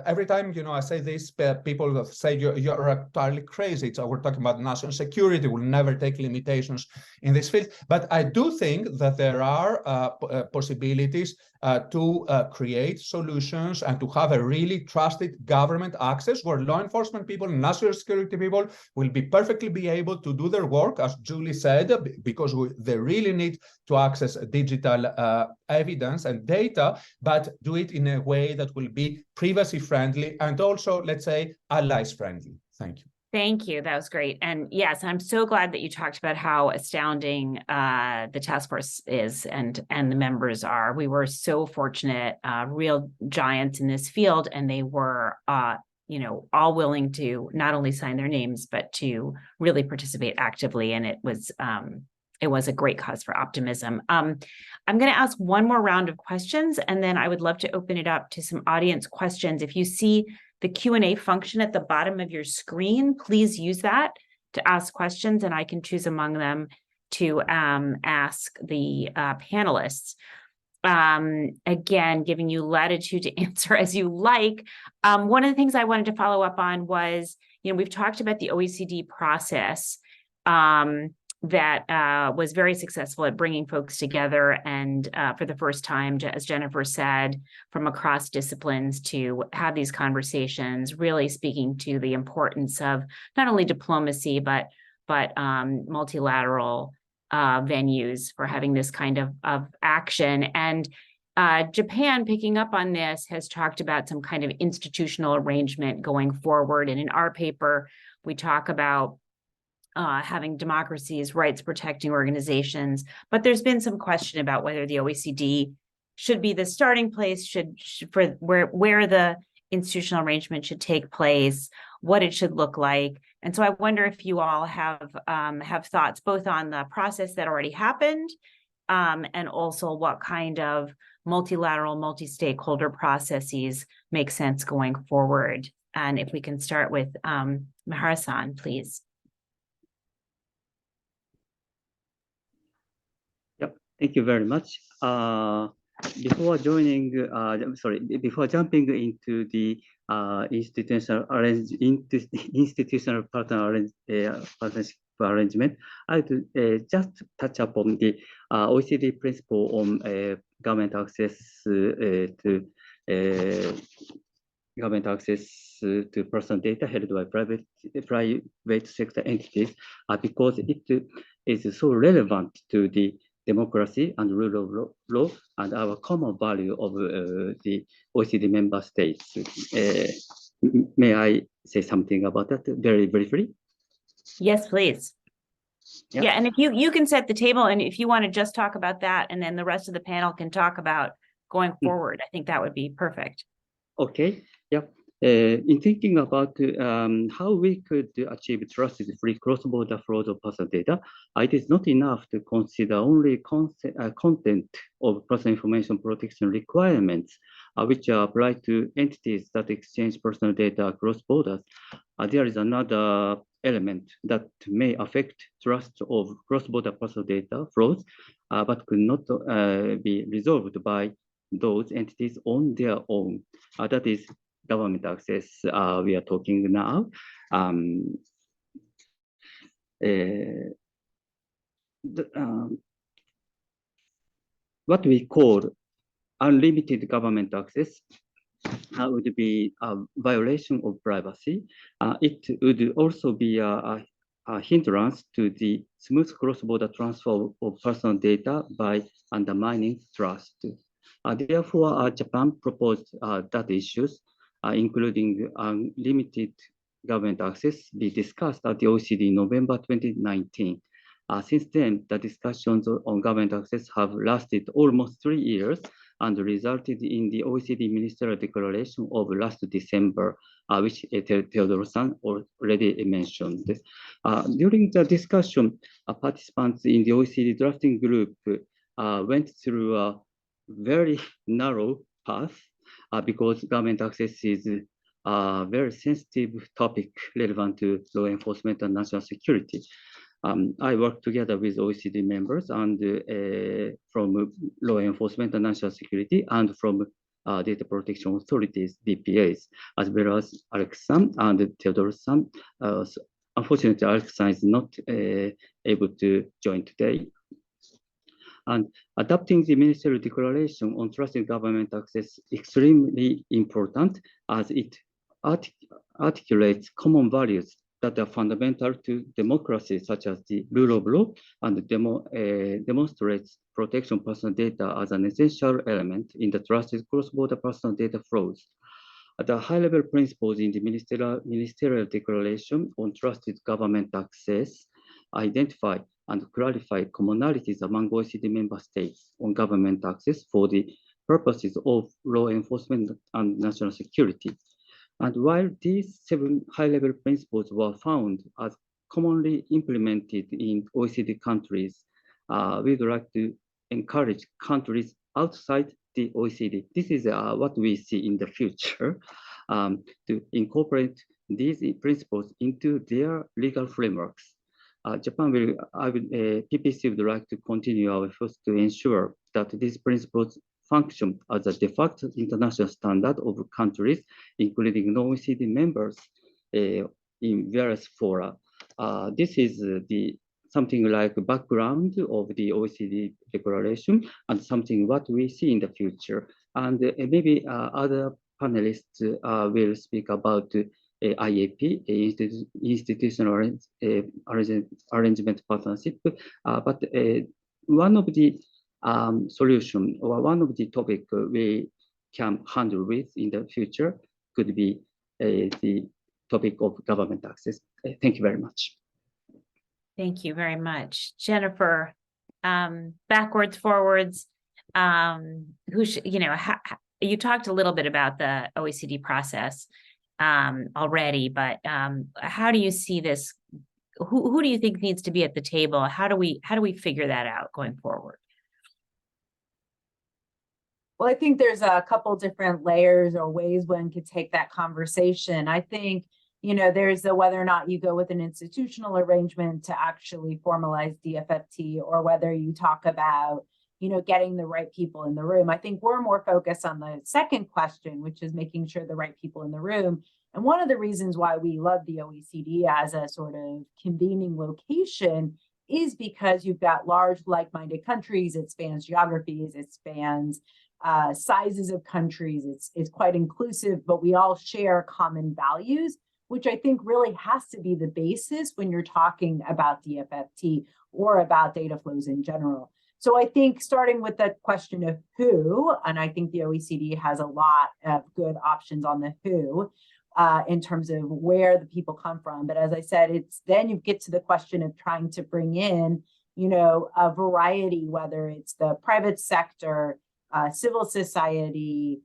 every time, I say this, people say you're entirely crazy. So we're talking about national security. We'll never take limitations in this field. But I do think that there are possibilities to create solutions and to have a really trusted government access where law enforcement people, national security people will be able to do their work, as Julie said, because they really need to access digital evidence and data, but do it in a way that will be privacy friendly and also, let's say, allies friendly. Thank you. Thank you. That was great. And yes, I'm so glad that you talked about how astounding the task force is and the members are. We were so fortunate, real giants in this field, and they were all willing to not only sign their names, but to really participate actively. And it was a great cause for optimism. I'm going to ask one more round of questions, and then I would love to open it up to some audience questions. If you see the Q&A function at the bottom of your screen, please use that to ask questions, and I can choose among them to ask the panelists. Again, giving you latitude to answer as you like. One of the things I wanted to follow up on was, we've talked about the OECD process that was very successful at bringing folks together and for the first time, as Jennifer said, from across disciplines to have these conversations, really speaking to the importance of not only diplomacy, but multilateral venues for having this kind of action. And Japan, picking up on this, has talked about some kind of institutional arrangement going forward. And in our paper, we talk about having democracies, rights protecting organizations, but there's been some question about whether the OECD should be the starting place, for where the institutional arrangement should take place, what it should look like. And so I wonder if you all have thoughts both on the process that already happened and also what kind of multilateral, multi-stakeholder processes make sense going forward. And if we can start with Mihara-san, please. Yep, thank you very much. Before jumping into the institutional partnership arrangement, I would just touch upon the OECD principle on government access to personal data held by private sector entities, because it is so relevant to the democracy and rule of law and our common value of the OECD member states. May I say something about that very briefly? Yes, please. Yeah, and if you can set the table, and if you want to just talk about that, and then the rest of the panel can talk about going forward, I think that would be perfect. Okay, yeah. In thinking about how we could achieve trusted-free cross-border flows of personal data, it is not enough to consider only content of personal information protection requirements, which are applied to entities that exchange personal data across borders. There is another element that may affect trust of cross-border personal data flows, but could not be resolved by those entities on their own. That is government access. We are talking now. What we call unlimited government access would be a violation of privacy. It would also be a hindrance to the smooth cross-border transfer of personal data by undermining trust. Therefore, Japan proposed that issues, including unlimited government access, be discussed at the OECD in November 2019. Since then, the discussions on government access have lasted almost 3 years and resulted in the OECD Ministerial Declaration of last December, which Theodore-san already mentioned. During the discussion, participants in the OECD drafting group went through a very narrow path because government access is a very sensitive topic relevant to law enforcement and national security. I work together with OECD members and from law enforcement and national security and from data protection authorities, DPAs, as well as Alex-san and Theodore-san. Unfortunately, Alex-san is not able to join today. And adopting the ministerial declaration on trusted government access is extremely important as it articulates common values that are fundamental to democracy, such as the rule of law, and demonstrates protection of personal data as an essential element in the trusted cross-border personal data flows. The high-level principles in the ministerial declaration on trusted government access identify and clarify commonalities among OECD member states on government access for the purposes of law enforcement and national security. And while these 7 high-level principles were found as commonly implemented in OECD countries, we'd like to encourage countries outside the OECD. This is what we see in the future, to incorporate these principles into their legal frameworks. PPC would like to continue our efforts to ensure that these principles function as a de facto international standard of countries, including non-OECD members in various fora. This is something like background of the OECD declaration and something what we see in the future. And maybe other panelists will speak about IAP, institutional arrangement partnership. But one of the solution or one of the topic we can handle with in the future could be the topic of government access. Thank you very much. Thank you very much, Jennifer. Backwards, forwards. You talked a little bit about the OECD process already, but how do you see this? Who do you think needs to be at the table? How do we figure that out going forward? Well, I think there's a couple different layers or ways one could take that conversation. I think, there's the whether or not you go with an institutional arrangement to actually formalize DFFT, or whether you talk about, getting the right people in the room. I think we're more focused on the second question, which is making sure the right people in the room. And one of the reasons why we love the OECD as a sort of convening location is because you've got large like-minded countries. It spans geographies, it spans sizes of countries. It's quite inclusive, but we all share common values, which I think really has to be the basis when you're talking about DFFT or about data flows in general. So I think starting with the question of who, and I think the OECD has a lot of good options on the who in terms of where the people come from. But as I said, then you get to the question of trying to bring in, a variety, whether it's the private sector, civil society,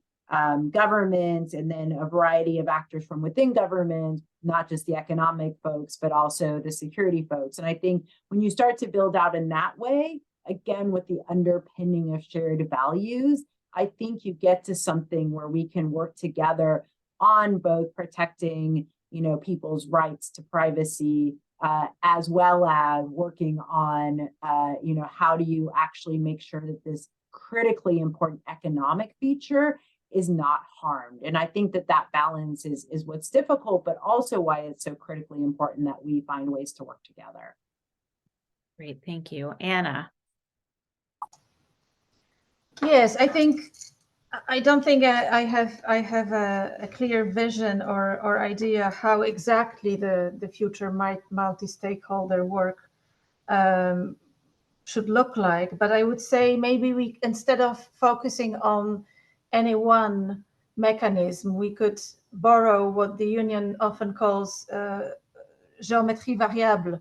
government, and then a variety of actors from within government, not just the economic folks, but also the security folks. And I think when you start to build out in that way, again, with the underpinning of shared values, I think you get to something where we can work together on both protecting, people's rights to privacy, as well as working on, how do you actually make sure that this critically important economic feature is not harmed. And I think that balance is what's difficult, but also why it's so critically important that we find ways to work together. Great, thank you. Anna. Yes, I don't think I have a clear vision or idea how exactly the future multi-stakeholder work should look like. But I would say maybe we, instead of focusing on any one mechanism, we could borrow what the union often calls géométrie variable,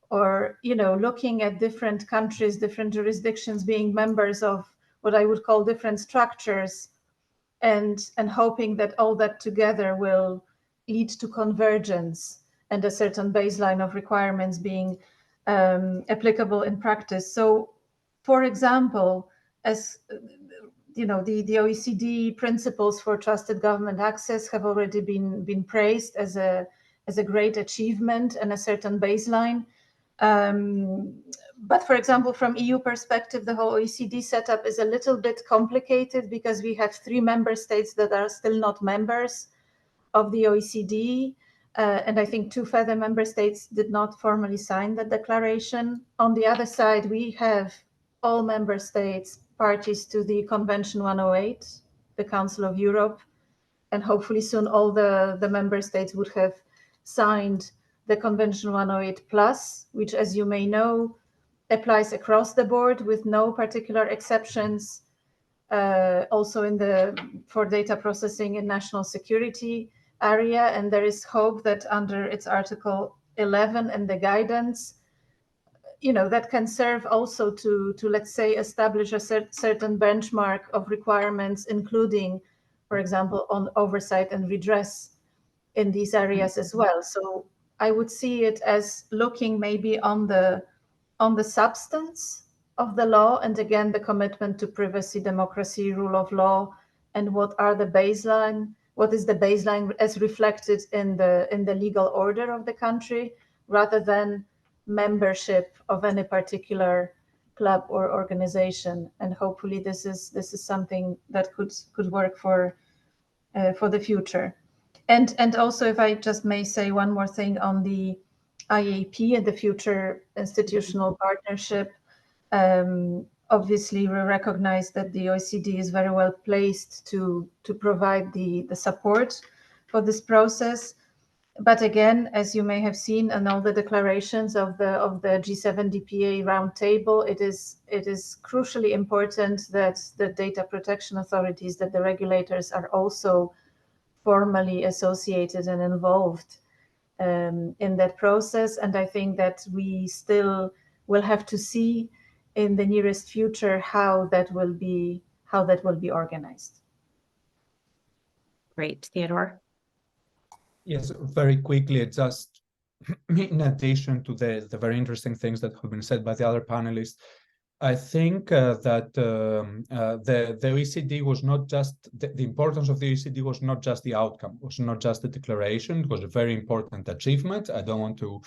or looking at different countries, different jurisdictions being members of what I would call different structures, and hoping that all that together will lead to convergence and a certain baseline of requirements being applicable in practice. So, for example, as the OECD principles for trusted government access have already been praised as a great achievement and a certain baseline. But for example, from EU perspective, the whole OECD setup is a little bit complicated because we have 3 member states that are still not members of the OECD. And I think 2 further member states did not formally sign the declaration. On the other side, we have all member states parties to the Convention 108, the Council of Europe, and hopefully soon all the member states would have signed the Convention 108 Plus, which, as you may know, applies across the board with no particular exceptions, also for data processing in national security area. And there is hope that under its Article 11 and the guidance, that can serve also to let's say, establish a certain benchmark of requirements, including, for example, on oversight and redress in these areas as well. So I would see it as looking maybe on the substance of the law, and again, the commitment to privacy, democracy, rule of law, and what is the baseline as reflected in the legal order of the country, rather than membership of any particular club or organization. And hopefully this is something that could work for the future. And also, if I just may say one more thing on the IAP and the future institutional partnership, obviously we recognize that the OECD is very well placed to provide the support for this process. But again, as you may have seen in all the declarations of the G7 DPA roundtable, it is crucially important that the data protection authorities, that the regulators are also formally associated and involved in that process. And I think that we still will have to see in the nearest future how that will be organized. Great, Theodore. Yes, very quickly, just in addition to the very interesting things that have been said by the other panelists, I think that the OECD was not just, the importance of the OECD was not just the outcome, was not just the declaration. It was a very important achievement. I don't want to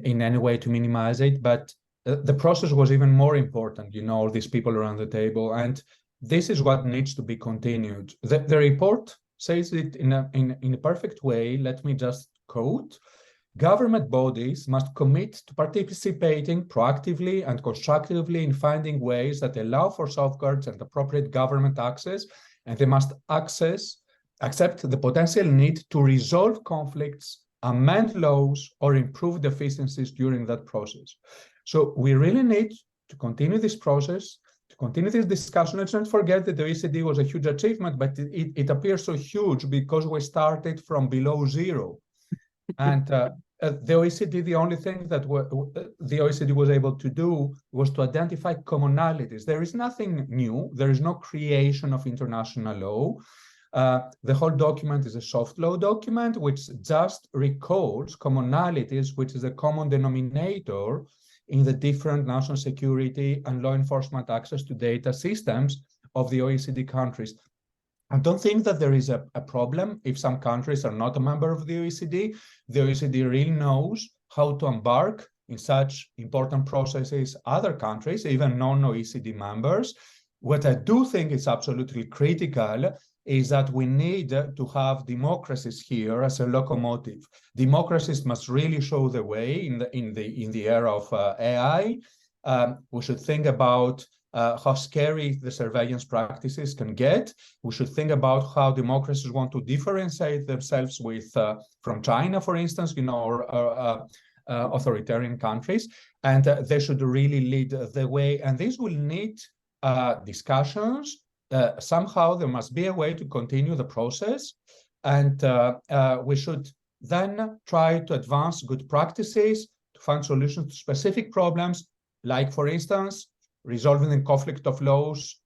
in any way to minimize it, but the process was even more important, you know, all these people around the table, and this is what needs to be continued. The report says it in a perfect way. Let me just quote: government bodies must commit to participating proactively and constructively in finding ways that allow for safeguards and appropriate government access, and they must accept the potential need to resolve conflicts, amend laws, or improve deficiencies during that process. So we really need to continue this process, to continue this discussion. Let's not forget that the OECD was a huge achievement, but it appears so huge because we started from below zero. And the OECD, the only thing that the OECD was able to do was to identify commonalities. There is nothing new. There is no creation of international law. The whole document is a soft law document, which just recalls commonalities, which is a common denominator in the different national security and law enforcement access to data systems of the OECD countries. I don't think that there is a problem if some countries are not a member of the OECD. The OECD really knows how to embark in such important processes other countries, even non-OECD members. What I do think is absolutely critical is that we need to have democracies here as a locomotive. Democracies must really show the way in the era of AI. We should think about how scary the surveillance practices can get. We should think about how democracies want to differentiate themselves from China, for instance, you know, or authoritarian countries, and they should really lead the way. And this will need discussions. Somehow there must be a way to continue the process, and we should then try to advance good practices to find solutions to specific problems, like, for instance, resolving the conflict of laws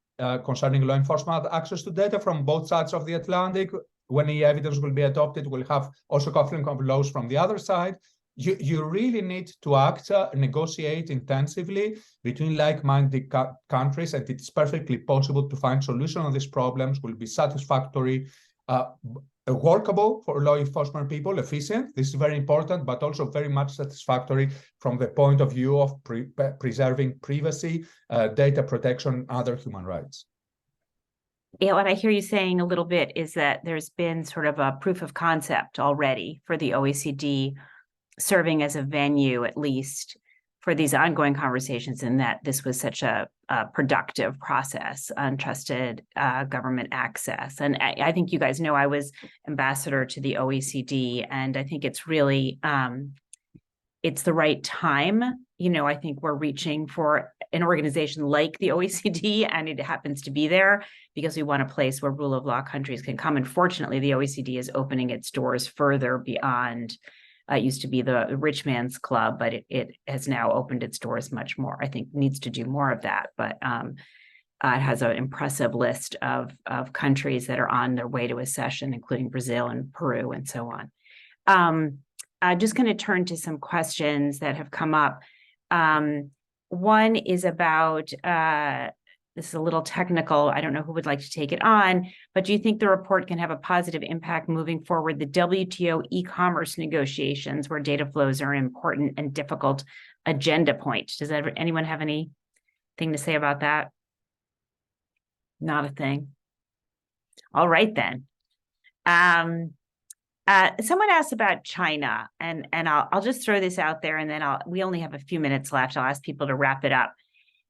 concerning law enforcement access to data from both sides of the Atlantic. When the evidence will be adopted, we'll have also conflict of laws from the other side. You really need to act, negotiate intensively between like-minded countries, and it's perfectly possible to find solutions on these problems will be satisfactory, workable for law enforcement people, efficient. This is very important, but also very much satisfactory from the point of view of preserving privacy, data protection, other human rights. Yeah, what I hear you saying a little bit is that there's been sort of a proof of concept already for the OECD serving as a venue, at least, for these ongoing conversations, and that this was such a productive process, untrusted government access. And I think you guys know I was ambassador to the OECD, and I think it's really, it's the right time. You know, I think we're reaching for an organization like the OECD, and it happens to be there because we want a place where rule of law countries can come. And fortunately, the OECD is opening its doors further beyond. It used to be the rich man's club, but it has now opened its doors much more. I think needs to do more of that. But It has an impressive list of countries that are on their way to accession, including Brazil and Peru and so on. I'm just going to turn to some questions that have come up. One is about, this is a little technical. I don't know who would like to take it on, but do you think the report can have a positive impact moving forward the WTO e-commerce negotiations where data flows are an important and difficult agenda point? Does anyone have anything to say about that? Not a thing. All right, then. Someone asked about China, and I'll just throw this out there, and then we only have a few minutes left. I'll ask people to wrap it up.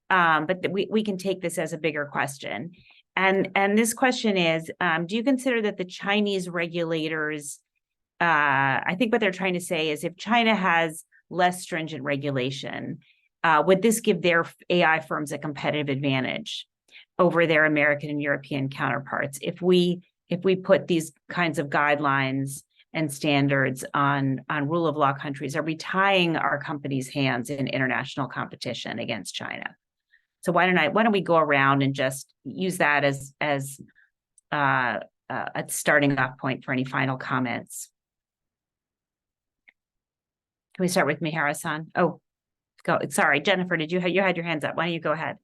But we can take this as a bigger question. And this question is, do you consider that the Chinese regulators, I think what they're trying to say is if China has less stringent regulation, would this give their AI firms a competitive advantage over their American and European counterparts? If we put these kinds of guidelines and standards on rule of law countries, are we tying our companies' hands in international competition against China? So why don't we go around and just use that as a starting off point for any final comments? Can we start with Mihara-san? Oh, go. Sorry, Jennifer, you had your hands up. Why don't you go ahead?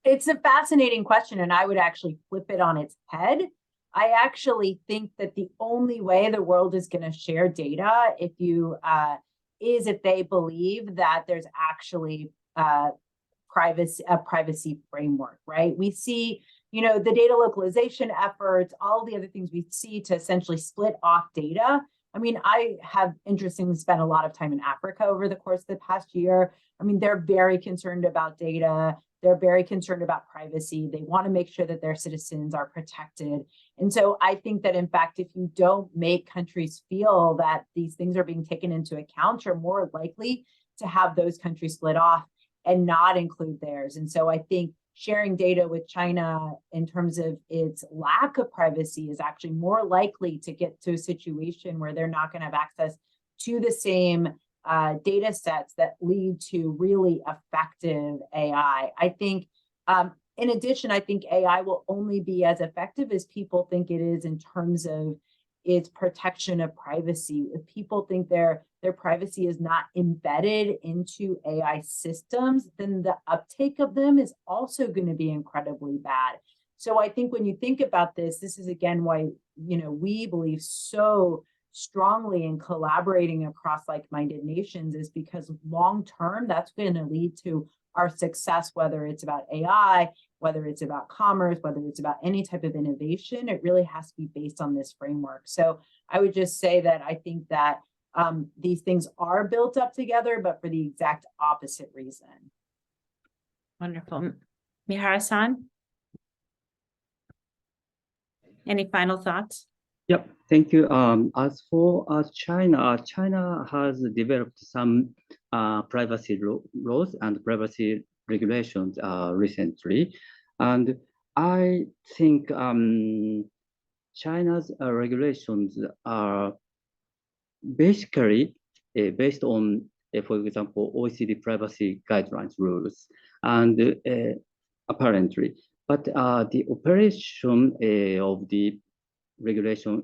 It's a fascinating question, and I would actually flip it on its head. I actually think that the only way the world is going to share data is if they believe that there's actually a privacy framework, right? We see, the data localization efforts, all the other things we see to essentially split off data. I mean, I have interestingly spent a lot of time in Africa over the course of the past year. I mean, they're very concerned about data. They're very concerned about privacy. They want to make sure that their citizens are protected. And so I think that, in fact, if you don't make countries feel that these things are being taken into account, you're more likely to have those countries split off and not include theirs. And so I think sharing data with China in terms of its lack of privacy is actually more likely to get to a situation where they're not going to have access to the same data sets that lead to really effective AI. I think, in addition, I think AI will only be as effective as people think it is in terms of its protection of privacy. If people think their privacy is not embedded into AI systems, then the uptake of them is also going to be incredibly bad. So I think when you think about this is again why we believe so strongly in collaborating across like-minded nations, is because long-term, that's going to lead to our success, whether it's about AI, whether it's about commerce, whether it's about any type of innovation. It really has to be based on this framework. So I would just say that I think that these things are built up together, but for the exact opposite reason. Wonderful. Mihara-san? Any final thoughts? Yep, thank you. As for China, China has developed some privacy laws and privacy regulations recently, and I think China's regulations are basically based on, for example, OECD privacy guidelines rules, and apparently, but the operation of the regulation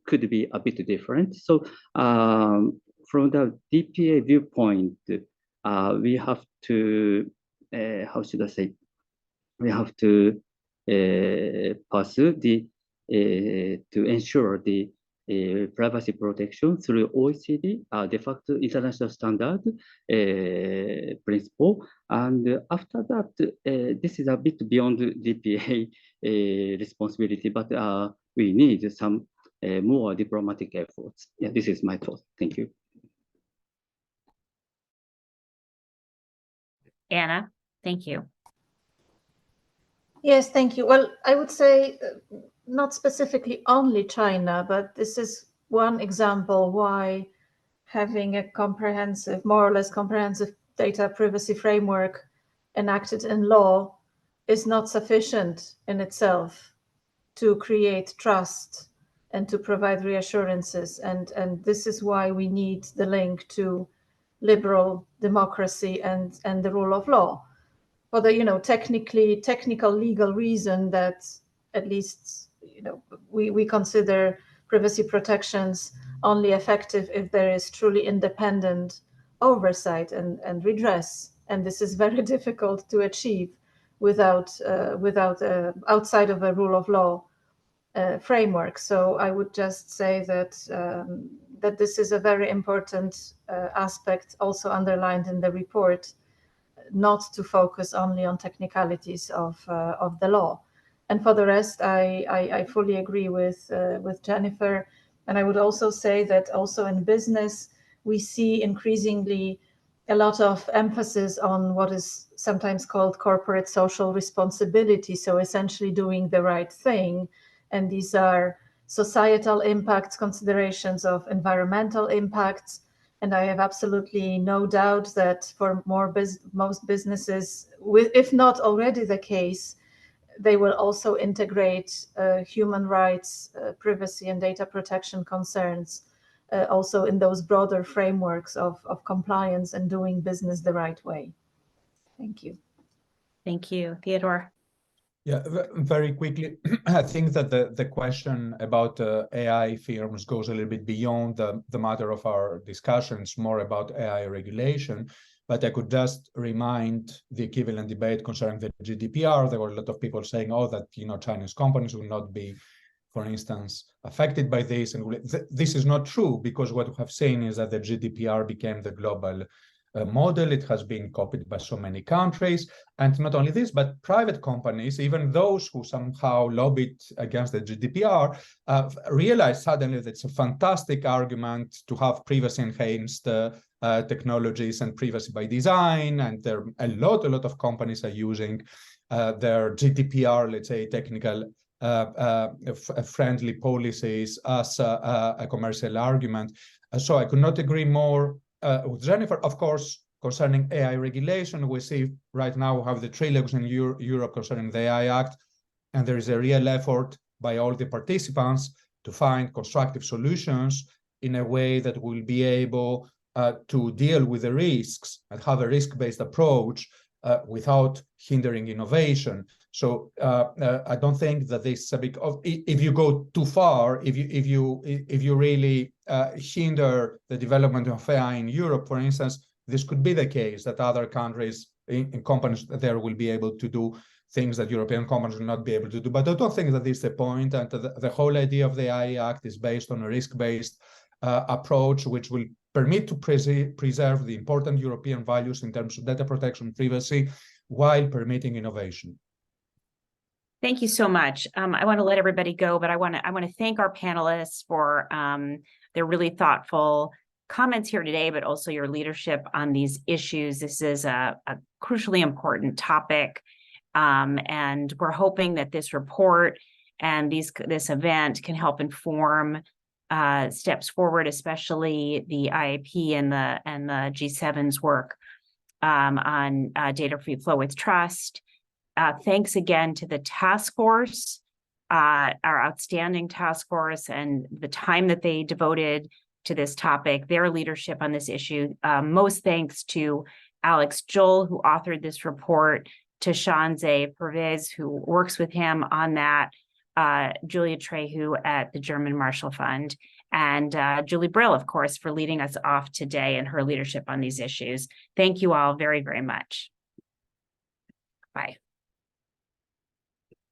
could be a bit different. So from the DPA viewpoint, we have to, how should I say, we have to pursue to ensure the privacy protection through OECD, de facto international standard principle. And after that, this is a bit beyond DPA responsibility, but we need some more diplomatic efforts. Yeah, this is my thought. Thank you. Anna, thank you. Yes, thank you. Well, I would say not specifically only China, but this is one example why having a comprehensive, more or less comprehensive data privacy framework enacted in law is not sufficient in itself to create trust and to provide reassurances. And this is why we need the link to liberal democracy and the rule of law. for the technical legal reason that at least we consider privacy protections only effective if there is truly independent oversight and redress, and this is very difficult to achieve without outside of a rule of law framework. So I would just say that that this is a very important aspect, also underlined in the report, not to focus only on technicalities of the law. And for the rest, I fully agree with Jennifer. And I would also say that also in business, we see increasingly a lot of emphasis on what is sometimes called corporate social responsibility. So essentially doing the right thing. And these are societal impacts, considerations of environmental impacts. And I have absolutely no doubt that for most businesses, if not already the case, they will also integrate human rights, privacy and data protection concerns also in those broader frameworks of compliance and doing business the right way. Thank you. Thank you, Theodore. Yeah, very quickly, I think that the question about AI firms goes a little bit beyond the matter of our discussions, more about AI regulation. But I could just remind the equivalent debate concerning the GDPR. There were a lot of people saying, oh, that Chinese companies will not be, for instance, affected by this. And this is not true, because what we have seen is that the GDPR became the global model. It has been copied by so many countries. And not only this, but private companies, even those who somehow lobbied against the GDPR, realized suddenly that it's a fantastic argument to have privacy-enhanced technologies and privacy by design. And there a lot of companies are using their GDPR, let's say, technical friendly policies as a commercial argument. So I could not agree more with Jennifer. Of course, concerning AI regulation, we see right now we have the trilogues in Europe concerning the AI Act, and there is a real effort by all the participants to find constructive solutions in a way that will be able to deal with the risks and have a risk-based approach without hindering innovation. So I don't think that this is a big. If you go too far, if you really hinder the development of AI in Europe, for instance, this could be the case that other countries in companies there will be able to do things that European companies will not be able to do. But I don't think that this is the point. And the whole idea of the AI Act is based on a risk-based approach, which will permit to preserve the important European values in terms of data protection, privacy, while permitting innovation. Thank you so much. I want to let everybody go, but I want to thank our panelists for their really thoughtful comments here today, but also your leadership on these issues. This is a crucially important topic, and we're hoping that this report and this event can help inform steps forward, especially the IAP and the G7's work on data-free flow with trust. Thanks again to the task force, our outstanding task force, and the time that they devoted to this topic, their leadership on this issue. Most thanks to Alex Joel, who authored this report, to Shanze Pervez, who works with him on that, Julia Trehu at the German Marshall Fund, and Julie Brill, of course, for leading us off today and her leadership on these issues. Thank you all very, very much. Bye.